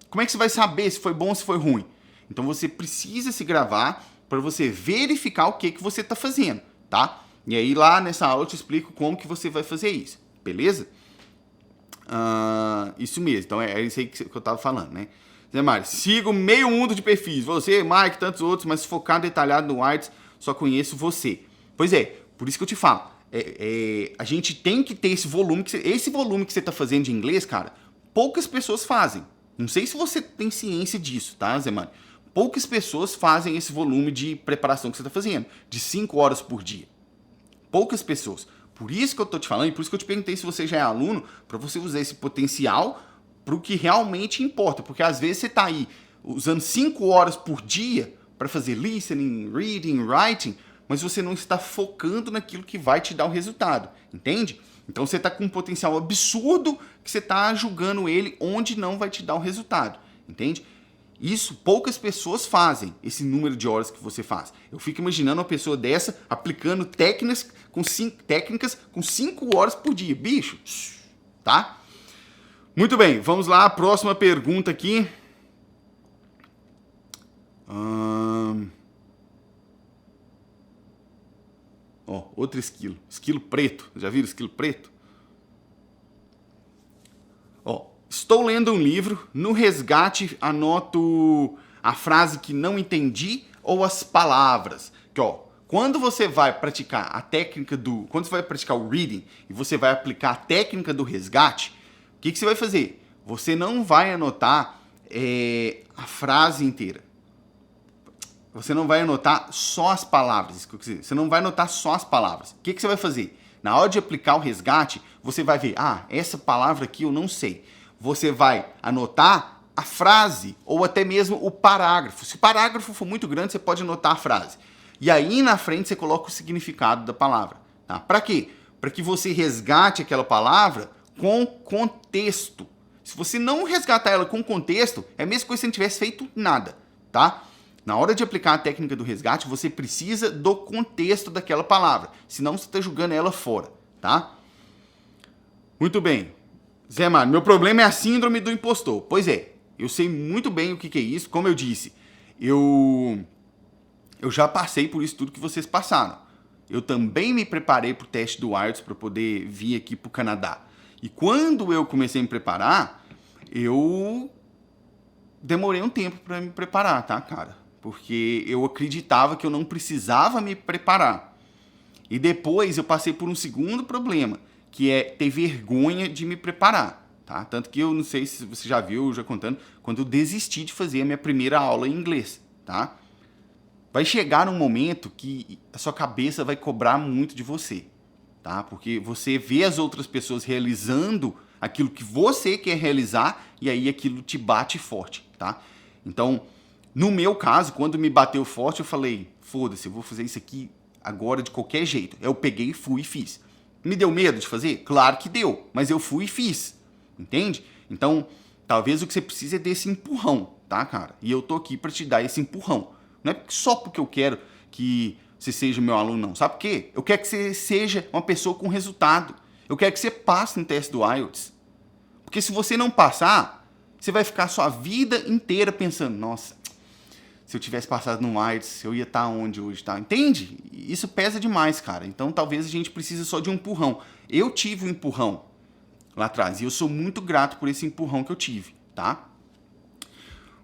Como é que você vai saber se foi bom ou se foi ruim? Então você precisa se gravar para você verificar o que você está fazendo, tá? E aí lá nessa aula eu te explico como que você vai fazer isso, beleza? Isso mesmo, então é isso aí que eu tava falando, né? Zé Mário, sigo meio mundo de perfis, você, Mike, tantos outros, mas focar detalhado no IELTS, só conheço você. Pois é, por isso que eu te falo, a gente tem que ter esse volume que você tá fazendo de inglês, cara, poucas pessoas fazem. Não sei se você tem ciência disso, tá, Zé Mário? Poucas pessoas fazem esse volume de preparação que você está fazendo, de 5 horas por dia. Poucas pessoas. Por isso que eu estou te falando, e por isso que eu te perguntei se você já é aluno, para você usar esse potencial para o que realmente importa. Porque às vezes você está aí usando 5 horas por dia para fazer listening, reading, writing, mas você não está focando naquilo que vai te dar o resultado. Entende? Então você está com um potencial absurdo que você está julgando ele onde não vai te dar o resultado. Entende? Isso poucas pessoas fazem, esse número de horas que você faz. Eu fico imaginando uma pessoa dessa aplicando técnicas com 5 horas por dia. Bicho, tá? Muito bem, vamos lá, a próxima pergunta aqui. Outro esquilo. Esquilo preto. Já viram esquilo preto? Estou lendo um livro, no resgate anoto a frase que não entendi ou as palavras. Quando você vai praticar quando você vai praticar o reading e você vai aplicar a técnica do resgate, o que você vai fazer? Você não vai anotar a frase inteira. Você não vai anotar só as palavras. Você não vai anotar só as palavras. O que você vai fazer? Na hora de aplicar o resgate, você vai ver, essa palavra aqui eu não sei. você vai anotar a frase ou até mesmo o parágrafo. Se o parágrafo for muito grande, você pode anotar a frase. E aí na frente você coloca o significado da palavra. Tá? Para quê? Para que você resgate aquela palavra com contexto. Se você não resgatar ela com contexto, é a mesma coisa se você não tivesse feito nada, tá? Na hora de aplicar a técnica do resgate, você precisa do contexto daquela palavra, senão você está jogando ela fora, tá? Muito bem. Zé Mário, meu problema é a síndrome do impostor. Pois é, eu sei muito bem o que é isso. Como eu disse, eu já passei por isso tudo que vocês passaram. Eu também me preparei para o teste do IELTS para poder vir aqui para o Canadá. E quando eu comecei a me preparar, eu demorei um tempo para me preparar, tá, cara? Porque eu acreditava que eu não precisava me preparar. E depois eu passei por um segundo problema, que é ter vergonha de me preparar, tá? Tanto que eu não sei se você já viu, já contando, quando eu desisti de fazer a minha primeira aula em inglês, tá? Vai chegar um momento que a sua cabeça vai cobrar muito de você, tá? Porque você vê as outras pessoas realizando aquilo que você quer realizar e aí aquilo te bate forte, tá? Então, no meu caso, quando me bateu forte, eu falei, foda-se, eu vou fazer isso aqui agora de qualquer jeito. Eu peguei, fui e fiz. Me deu medo de fazer? Claro que deu, mas eu fui e fiz, entende? Então, talvez o que você precisa é desse empurrão, tá, cara? E eu tô aqui para te dar esse empurrão. Não é só porque eu quero que você seja meu aluno, não. Sabe por quê? Eu quero que você seja uma pessoa com resultado. Eu quero que você passe no teste do IELTS. Porque se você não passar, você vai ficar a sua vida inteira pensando, nossa, se eu tivesse passado no IELTS, eu ia estar onde hoje, tá? Entende? Isso pesa demais, cara. Então talvez a gente precise só de um empurrão. Eu tive um empurrão lá atrás e eu sou muito grato por esse empurrão que eu tive, tá?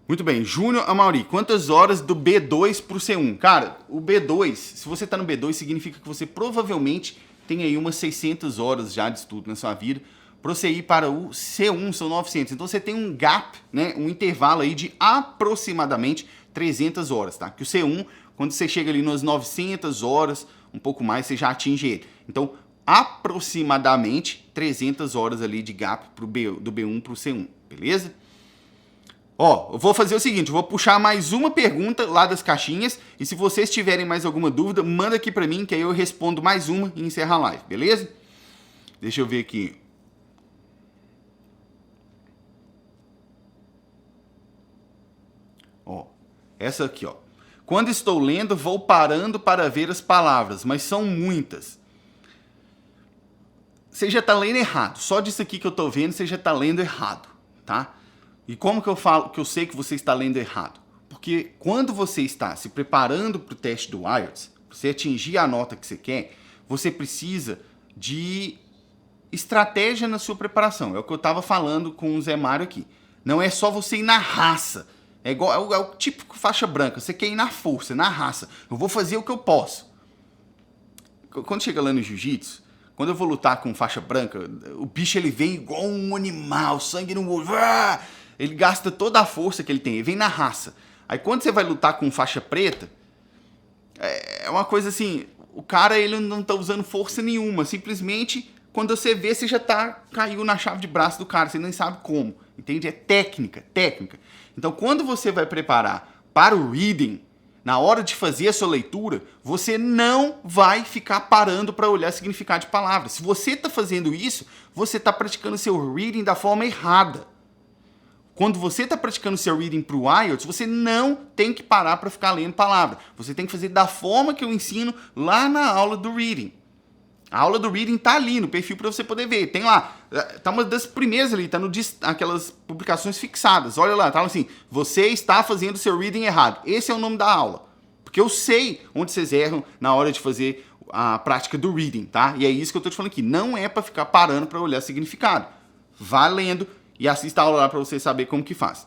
Muito bem, Júnior Amauri, quantas horas do B2 pro C1? Cara, o B2, se você tá no B2, significa que você provavelmente tem aí umas 600 horas já de estudo na sua vida. Para você ir para o C1 são 900. Então você tem um gap, né, um intervalo aí de aproximadamente 300 horas, tá? Que o C1, quando você chega ali nas 900 horas, um pouco mais, você já atinge ele. Então, aproximadamente 300 horas ali de gap do B1 pro C1, beleza? Ó, eu vou fazer o seguinte, eu vou puxar mais uma pergunta lá das caixinhas e se vocês tiverem mais alguma dúvida, manda aqui pra mim que aí eu respondo mais uma e encerro a live, beleza? Deixa eu ver aqui. Ó, essa aqui, ó. Quando estou lendo, vou parando para ver as palavras, mas são muitas. Você já tá lendo errado. Só disso aqui que eu tô vendo, você já tá lendo errado, tá? E como que eu falo que eu sei que você está lendo errado? Porque quando você está se preparando para o teste do IELTS, para você atingir a nota que você quer, você precisa de estratégia na sua preparação. É o que eu estava falando com o Zé Mário aqui. Não é só você ir na raça. É igual, é o típico faixa branca. Você quer ir na força, na raça. Eu vou fazer o que eu posso. Quando chega lá no jiu-jitsu, quando eu vou lutar com faixa branca, o bicho ele vem igual um animal, sangue no olho. Ele gasta toda a força que ele tem, ele vem na raça. Aí quando você vai lutar com faixa preta, é uma coisa assim, o cara ele não tá usando força nenhuma, simplesmente quando você vê, você já caiu na chave de braço do cara, você nem sabe como, entende? É técnica, técnica. Então quando você vai preparar para o reading, na hora de fazer a sua leitura, você não vai ficar parando para olhar significado de palavras. Se você está fazendo isso, você está praticando seu reading da forma errada. Quando você está praticando seu reading para o IELTS, você não tem que parar para ficar lendo palavra. Você tem que fazer da forma que eu ensino lá na aula do reading. A aula do reading tá ali no perfil para você poder ver. Tem lá, tá uma das primeiras ali, tá no aquelas publicações fixadas. Olha lá, tá assim, você está fazendo seu reading errado. Esse é o nome da aula. Porque eu sei onde vocês erram na hora de fazer a prática do reading, tá? E é isso que eu tô te falando aqui. Não é para ficar parando para olhar significado. Vá lendo e assista a aula lá para você saber como que faz.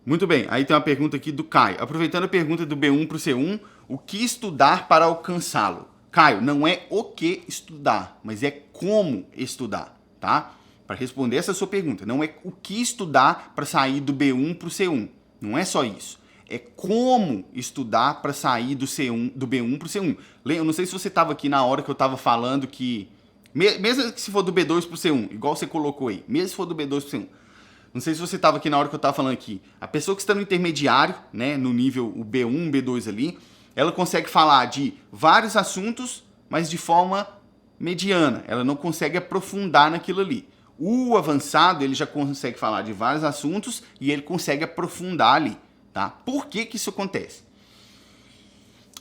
Muito bem, aí tem uma pergunta aqui do Caio. Aproveitando a pergunta do B1 para o C1, o que estudar para alcançá-lo? Caio, não é o que estudar, mas é como estudar, tá? Para responder essa sua pergunta, não é o que estudar para sair do B1 para o C1. Não é só isso. É como estudar para sair do C1, do B1 para o C1. Eu não sei se você estava aqui na hora que eu estava falando que Mesmo que se for do B2 pro C1, igual você colocou aí, mesmo se for do B2 pro C1. Não sei se você estava aqui na hora que eu estava falando aqui. A pessoa que está no intermediário, né, no nível o B1, B2 ali, ela consegue falar de vários assuntos, mas de forma mediana. Ela não consegue aprofundar naquilo ali. O avançado, ele já consegue falar de vários assuntos e ele consegue aprofundar ali, tá? Por que que isso acontece?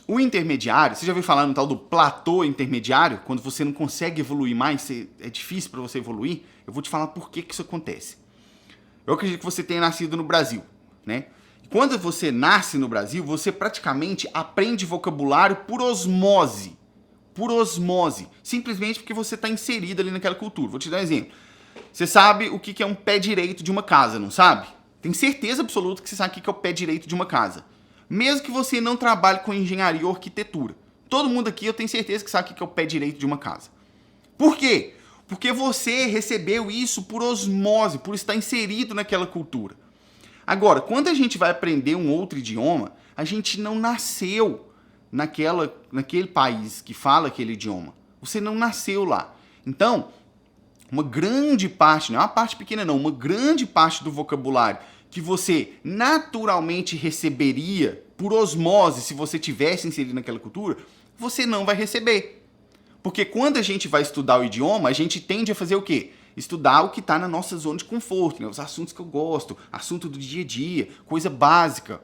O intermediário, você já ouviu falar no tal do platô intermediário? Quando você não consegue evoluir mais, é difícil para você evoluir? Eu vou te falar por que que isso acontece. Eu acredito que você tenha nascido no Brasil, né? Quando você nasce no Brasil, você praticamente aprende vocabulário por osmose. Por osmose. Simplesmente porque você está inserido ali naquela cultura. Vou te dar um exemplo. Você sabe o que é um pé direito de uma casa, não sabe? Tem certeza absoluta que você sabe o que é o pé direito de uma casa. Mesmo que você não trabalhe com engenharia ou arquitetura. Todo mundo aqui eu tenho certeza que sabe o que é o pé direito de uma casa. Por quê? Porque você recebeu isso por osmose, por estar inserido naquela cultura. Agora, quando a gente vai aprender um outro idioma, a gente não nasceu naquele país que fala aquele idioma. Você não nasceu lá. Então, uma grande parte, não é uma parte pequena não, uma grande parte do vocabulário que você naturalmente receberia por osmose se você tivesse inserido naquela cultura, você não vai receber. Porque quando a gente vai estudar o idioma, a gente tende a fazer o quê? Estudar o que está na nossa zona de conforto, né? Os assuntos que eu gosto, assunto do dia a dia, coisa básica.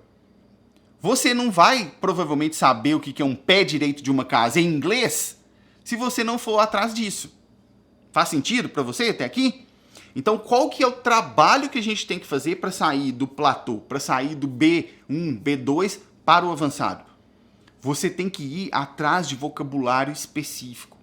Você não vai provavelmente saber o que é um pé direito de uma casa em inglês se você não for atrás disso. Faz sentido para você até aqui? Então, qual que é o trabalho que a gente tem que fazer para sair do platô, para sair do B1, B2 para o avançado? Você tem que ir atrás de vocabulário específico.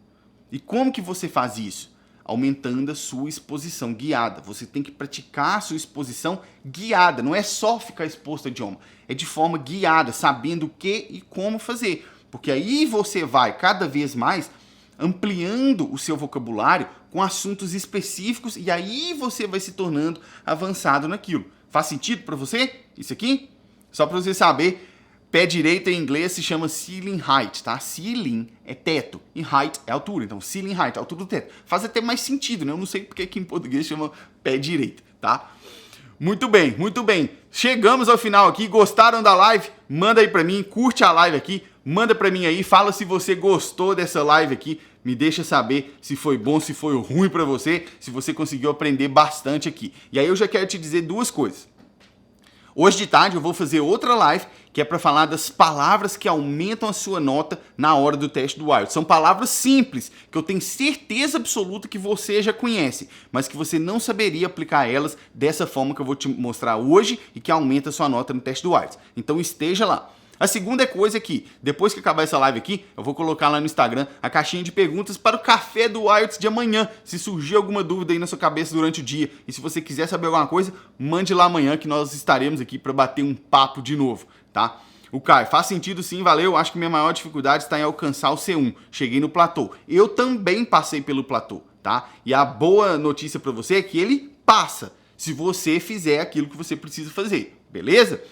E como que você faz isso? Aumentando a sua exposição guiada. Você tem que praticar a sua exposição guiada. Não é só ficar exposto ao idioma. É de forma guiada, sabendo o que e como fazer. Porque aí você vai cada vez mais ampliando o seu vocabulário com assuntos específicos e aí você vai se tornando avançado naquilo. Faz sentido para você isso aqui? Só para você saber, pé direito em inglês se chama ceiling height, tá? Ceiling é teto e height é altura. Então, ceiling height, altura do teto. Faz até mais sentido, né? Eu não sei porque que em português chama pé direito, tá? Muito bem, muito bem. Chegamos ao final aqui. Gostaram da live? Manda aí pra mim, curte a live aqui. Manda pra mim aí, fala se você gostou dessa live aqui. Me deixa saber se foi bom, se foi ruim pra você, se você conseguiu aprender bastante aqui. E aí eu já quero te dizer duas coisas. Hoje de tarde eu vou fazer outra live que é para falar das palavras que aumentam a sua nota na hora do teste do IELTS. São palavras simples, que eu tenho certeza absoluta que você já conhece, mas que você não saberia aplicar elas dessa forma que eu vou te mostrar hoje e que aumenta a sua nota no teste do IELTS. Então esteja lá. A segunda coisa é que, depois que acabar essa live aqui, eu vou colocar lá no Instagram a caixinha de perguntas para o café do IELTS de amanhã. Se surgir alguma dúvida aí na sua cabeça durante o dia e se você quiser saber alguma coisa, mande lá amanhã que nós estaremos aqui para bater um papo de novo, tá? O Caio, faz sentido sim, valeu. Acho que minha maior dificuldade está em alcançar o C1. Cheguei no platô. Eu também passei pelo platô, tá? E a boa notícia para você é que ele passa, se você fizer aquilo que você precisa fazer, beleza?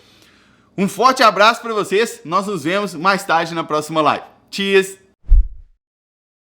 Um forte abraço para vocês. Nós nos vemos mais tarde na próxima live. Cheers!